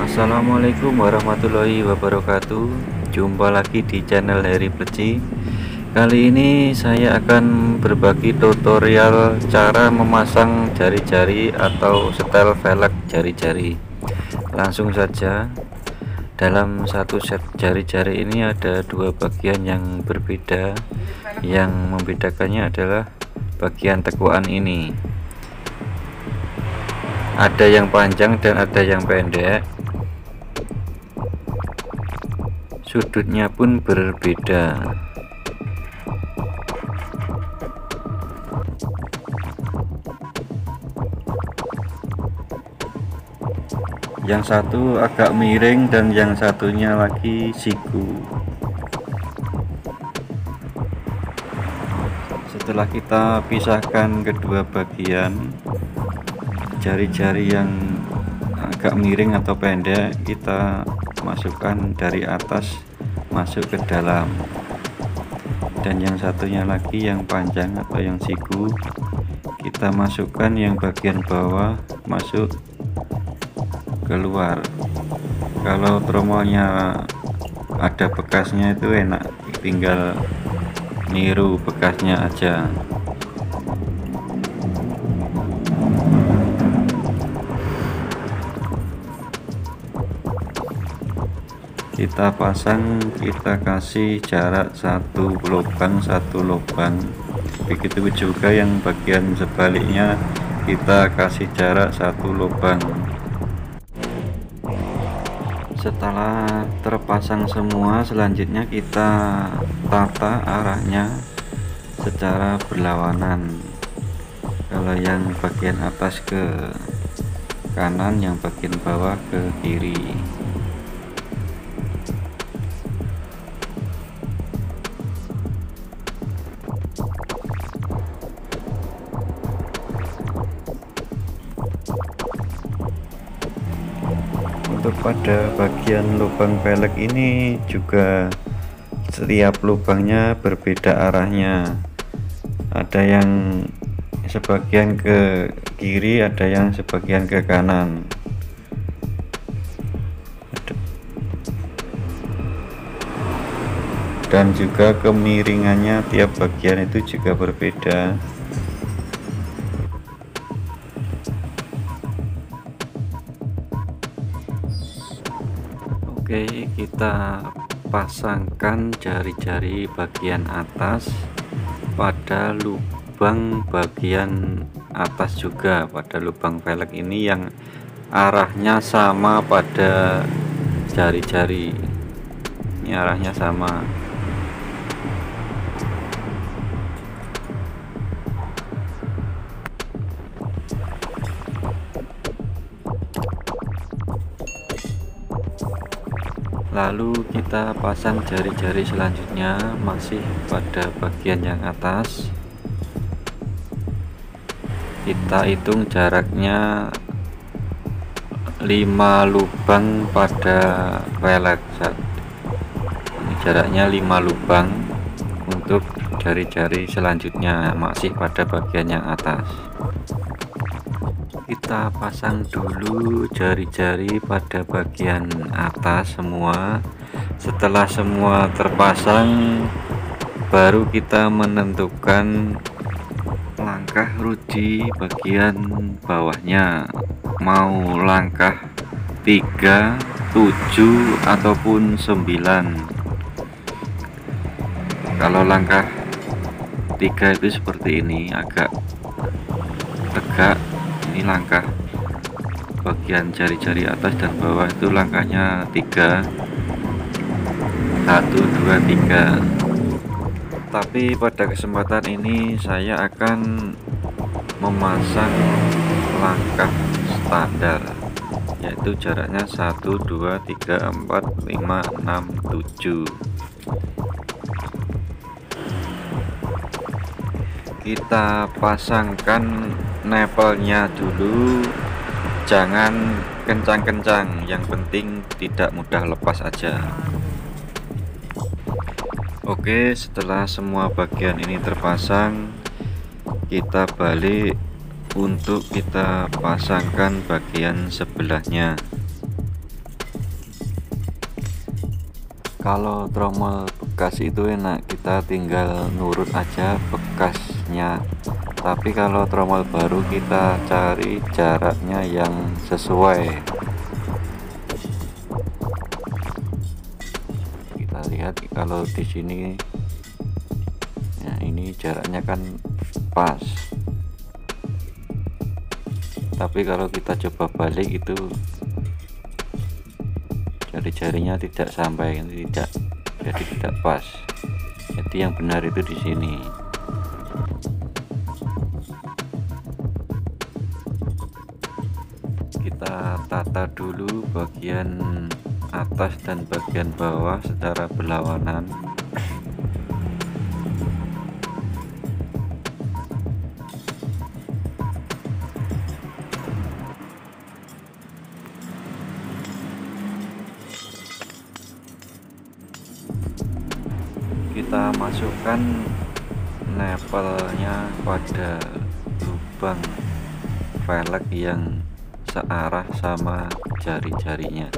Assalamualaikum warahmatullahi wabarakatuh. Jumpa lagi di channel Heri Pleci. Kali ini saya akan berbagi tutorial cara memasang jari-jari atau setel velg jari-jari. Langsung saja. Dalam satu set jari-jari ini ada dua bagian yang berbeda. Yang membedakannya adalah bagian tekuan ini. Ada yang panjang dan ada yang pendek. Sudutnya pun berbeda. Yang satu agak miring dan yang satunya lagi siku. Setelah kita pisahkan kedua bagian jari-jari yang agak miring atau pendek, kita masukkan dari atas masuk ke dalam, dan yang satunya lagi yang panjang atau yang siku kita masukkan yang bagian bawah masuk keluar. Kalau tromolnya ada bekasnya itu enak, tinggal niru bekasnya aja. Kita pasang, kita kasih jarak satu lubang. Begitu juga yang bagian sebaliknya, kita kasih jarak satu lubang. Setelah terpasang semua, selanjutnya kita tata arahnya secara berlawanan. Kalau yang bagian atas ke kanan, yang bagian bawah ke kiri. Untuk pada bagian lubang velg ini juga setiap lubangnya berbeda arahnya. Ada yang sebagian ke kiri, ada yang sebagian ke kanan. Dan juga kemiringannya tiap bagian itu juga berbeda. Oke, kita pasangkan jari-jari bagian atas pada lubang bagian atas juga, pada lubang velg ini yang arahnya sama pada jari-jari. Ini arahnya sama. Lalu kita pasang jari-jari selanjutnya masih pada bagian yang atas. Kita hitung jaraknya 5 lubang pada velg. Ini jaraknya 5 lubang untuk jari-jari selanjutnya, masih pada bagian yang atas. Kita pasang dulu jari-jari pada bagian atas semua. Setelah semua terpasang, baru kita menentukan langkah ruji bagian bawahnya, mau langkah 3, 7 ataupun 9. Kalau langkah 3 itu seperti ini, agak tegak. Ini langkah bagian jari-jari atas dan bawah itu langkahnya 3, 1, 2, 3. Tapi pada kesempatan ini saya akan memasang langkah standar, yaitu jaraknya 1, 2, 3, 4, 5, 6, 7. Kita pasangkan nepelnya dulu, jangan kencang-kencang, yang penting tidak mudah lepas aja. Oke, setelah semua bagian ini terpasang, kita balik untuk kita pasangkan bagian sebelahnya. Kalau tromol bekas itu enak, kita tinggal nurut aja bekasnya. Tapi kalau tromol baru kita cari jaraknya yang sesuai. Kita lihat kalau di sini, nah ini jaraknya kan pas. Tapi kalau kita coba balik itu jari-jarinya tidak sampai, jadi tidak pas. Jadi yang benar itu di sini. Kita tata dulu bagian atas dan bagian bawah secara berlawanan. Kita masukkan nepelnya pada lubang velg yang searah sama jari-jarinya.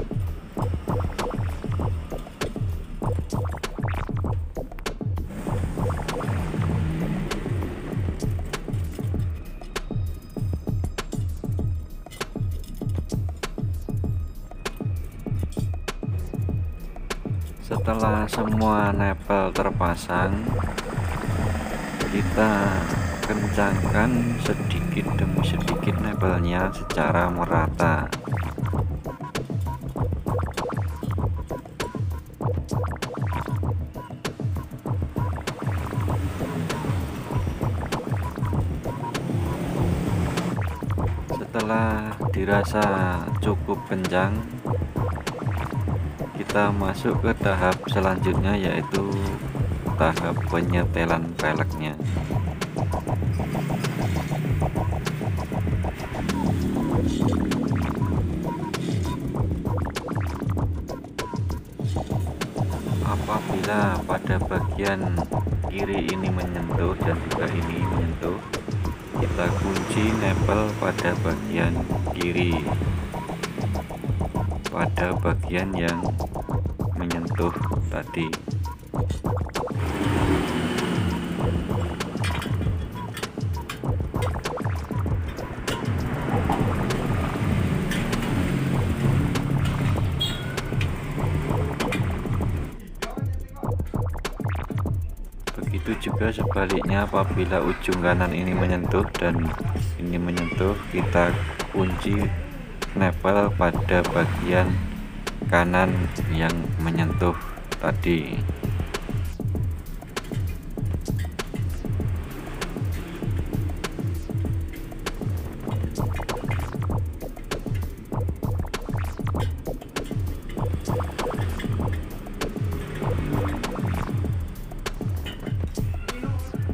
Setelah semua nepel terpasang, kita kencangkan sedikit demi sedikit nepelnya secara merata. Setelah dirasa cukup kencang, kita masuk ke tahap selanjutnya, yaitu tahap penyetelan velgnya. Apabila pada bagian kiri ini menyentuh dan juga ini menyentuh, kita kunci nepel pada bagian kiri, pada bagian yang menyentuh tadi. Begitu juga sebaliknya, apabila ujung kanan ini menyentuh dan ini menyentuh, kita kunci nepel pada bagian kanan yang menyentuh tadi.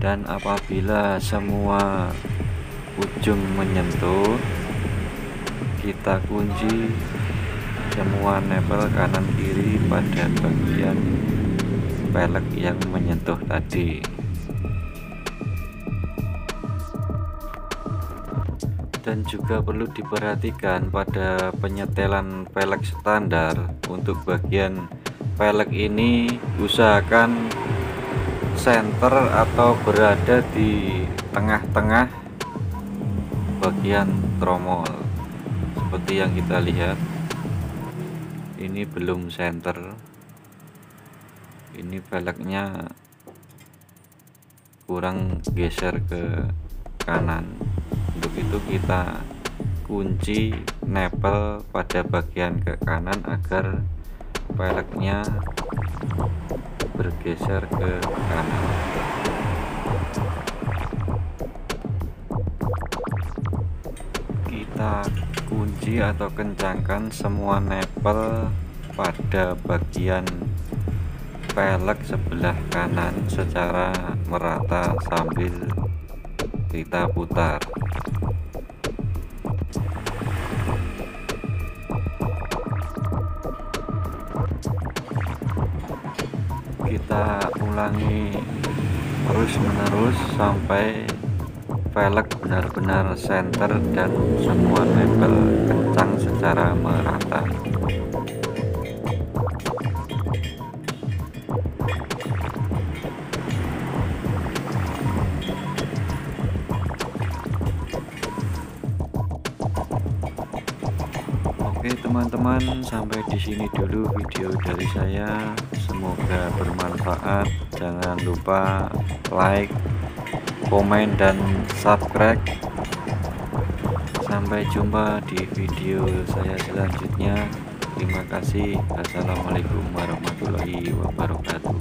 Dan apabila semua ujung menyentuh, kita kunci semua nepel kanan kiri pada bagian velg yang menyentuh tadi. Dan juga perlu diperhatikan pada penyetelan velg standar, untuk bagian velg ini usahakan center atau berada di tengah-tengah bagian tromol. Seperti yang kita lihat, ini belum center, ini velgnya kurang geser ke kanan. Untuk itu kita kunci nepel pada bagian ke kanan agar velgnya bergeser ke kanan. Kita kunci atau kencangkan semua nepel pada bagian velg sebelah kanan secara merata sambil kita putar. Kita ulangi terus-menerus sampai velg benar-benar center dan semua nepel kencang secara merata. teman-teman, sampai di sini dulu video dari saya. Semoga bermanfaat. Jangan lupa like, komen, dan subscribe. Sampai jumpa di video saya selanjutnya. Terima kasih. Assalamualaikum warahmatullahi wabarakatuh.